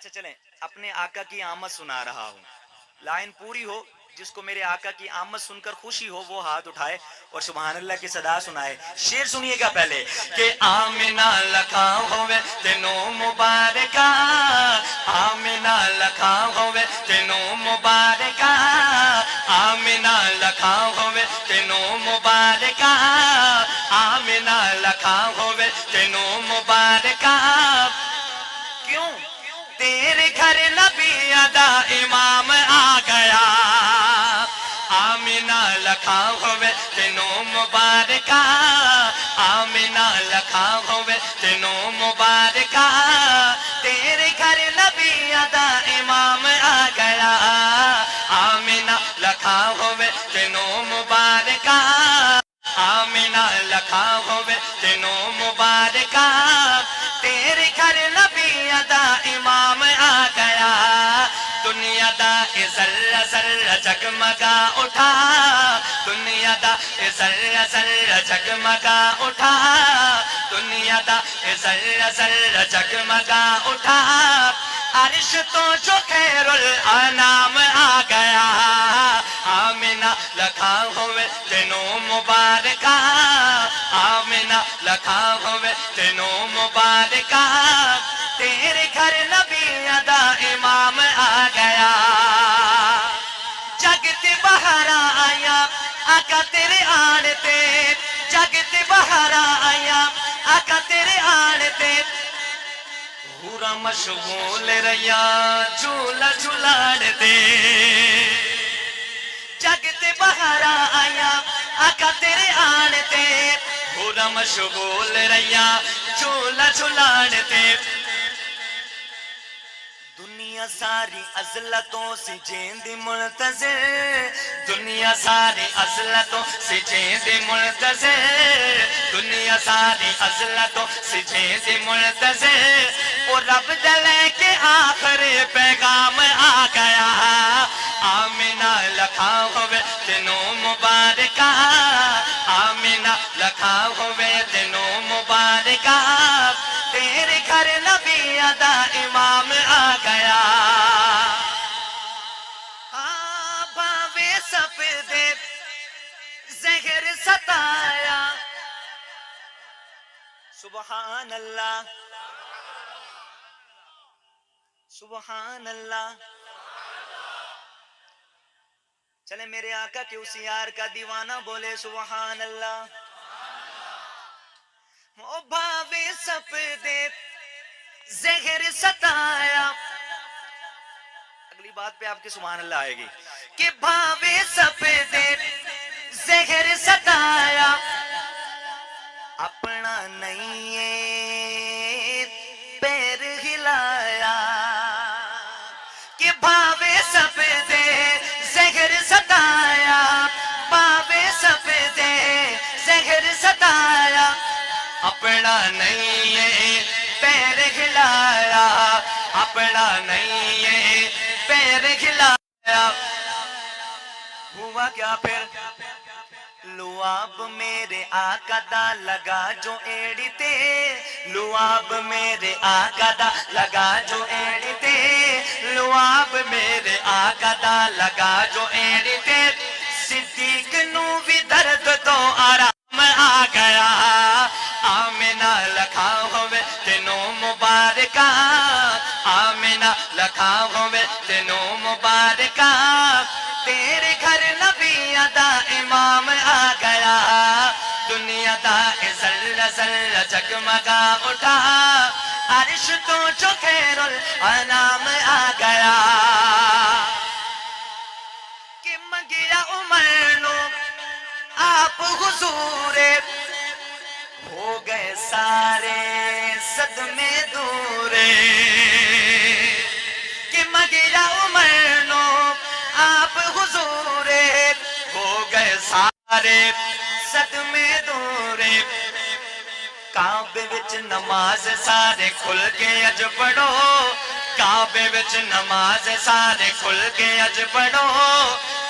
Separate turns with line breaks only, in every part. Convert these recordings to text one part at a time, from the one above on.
اچھا چلیں اپنے آقا کی آمد سنا رہا ہوں, لائن پوری ہو, جس کو میرے آقا کی آمد سن کر خوشی ہو وہ ہاتھ اٹھائے اور سبحان اللہ کی صدا سنائے. شعر سنیے گا پہلے کہ آمنہ لکھا ہوئے تینوں مبارکہ, آمنہ لکھا ہوئے تینوں مبارکہ, آمنہ لکھا ہوئے تینوں مبارکہ, آمنہ لکھا ہوئے تینوں مبارکہ. کیوں؟ تیرے گھر نبی ادا امام آ گیا, آمنہ لکھا ہوئے تینوں مبارکہ, آمنہ لکھا ہوئے تینوں مبارکہ, تیرے گھر نبی ادا امام آ گیا, آمنہ لکھا ہوئے تینوں مبارکہ, آمنہ لکھا ہوئے تینوں مبارکہ, تیرے گھر نبی ادا امام آ گیا. دنیا دا ذرہ ذرہ جگمگا اٹھا, دنیا دا ذرہ ذرہ جگمگا اٹھا, دنیا دا ذرہ ذرہ جگمگا اٹھا, عرش تو جو خیر الانام آ گیا, آمنہ لکھا ہوئے تینوں مبارکہ, آمنہ لکھا ہوئے تینوں مبارکہ, تیرے گھر نبی ادا امام آ گیا. جگت باہر آیا آقا تیرے آن تے, جگت باہر آیا آقا تیرے آن تے, پورا مشغول رہیا جھولا جھولاڑ دے. جگت باہر آیا آقا تیرے آن تے, پورا مشغول رہیا جھولا جھولاڑ دے. دنیا ساری عزلتوں سے جیندی منتظر, دنیا ساری عزلتوں سے جیندی منتظر, دنیا ساری عزلتوں سے جیندی منتظر, اور رب دلے کے آخر پیغام آ گیا, آمنہ لکھا ہوئے تینوں مبارکہ, آمنہ لکھا ہوئے تینوں مبارکہ, تیرے گھر نبی ادا امام آ گیا. باوے سپدے زہر ستایا, سبحان اللہ سبحان اللہ. چلے میرے آقا کے اس یار کا دیوانہ بولے سبحان اللہ. او باوے سپدے زہر ستایا, اگلی بات پہ آپ کی سبحان اللہ آئے گی کہ بھاوے سپدے زہر ستایا, اپنا نہیں پیر ہلایا, کہ بھاوے سپدے زہر ستایا, بھاوے سپدے زہر ستایا, اپنا نہیں پیر ہلایا, اپنا نہیں پیر ہلایا. ہوا کیا پھر؟ لواب میرے آقا دا لگا جو ایڑی تے, لواب میرے آقا دا لگا جو ایڑی تے, لواب میرے آقا دا لگا جو ایڑی تے, صدیق نو بھی درد تو آرام آ گیا, آمنہ لکھا ہوئے تینوں مبارکہ, آمنہ لکھا ہوئے تینوں مبارکہ, تیرے گھر نبی ادا امام آ گیا. دنیا دا ذرہ ذرہ جگمگا اٹھا, عرش تو جو خیر الانام آ گیا. کہ منگیا عمر نو آپ حضور, ہو گئے سارے صدمے دور, کہ منگیا عمر نو آپ حضور, ہو گئے سارے صدمے دور. کعبے وچ نماز سارے کھل کے اج پڑھو, کعبے وچ نماز سارے کھل کے اج پڑھو,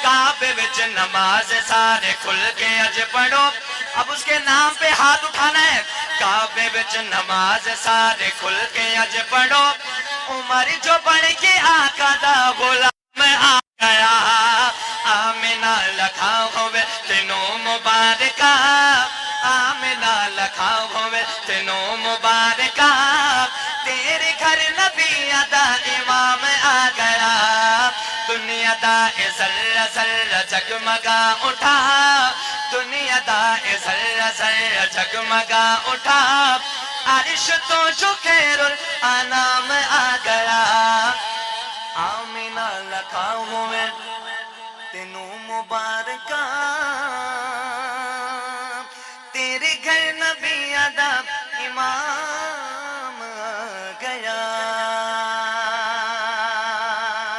کعبے وچ نماز سارے کھل کے اج پڑھو. اب اس کے نام پہ ہاتھ اٹھانا ہے. کعبے وچ نماز سارے کھل کے اج پڑھو, عمر جو بڑھ کے آقا دا غلام آ گیا آمینہ لکھا ہوئے تینوں مبارکہ آمینہ لکھا ہوئے تینوں مبارکہ تیرے گھر نبی ادا امام آ گیا دنیا دا ذرہ ذرہ جگمگا اٹھا دنیا دا ذرہ ذرہ جگمگا اٹھا عرش تو جو خیر الانام آ گیا آمینہ لکھا ہوئے تینوں مبارکہ تیرے گھر نبی ادا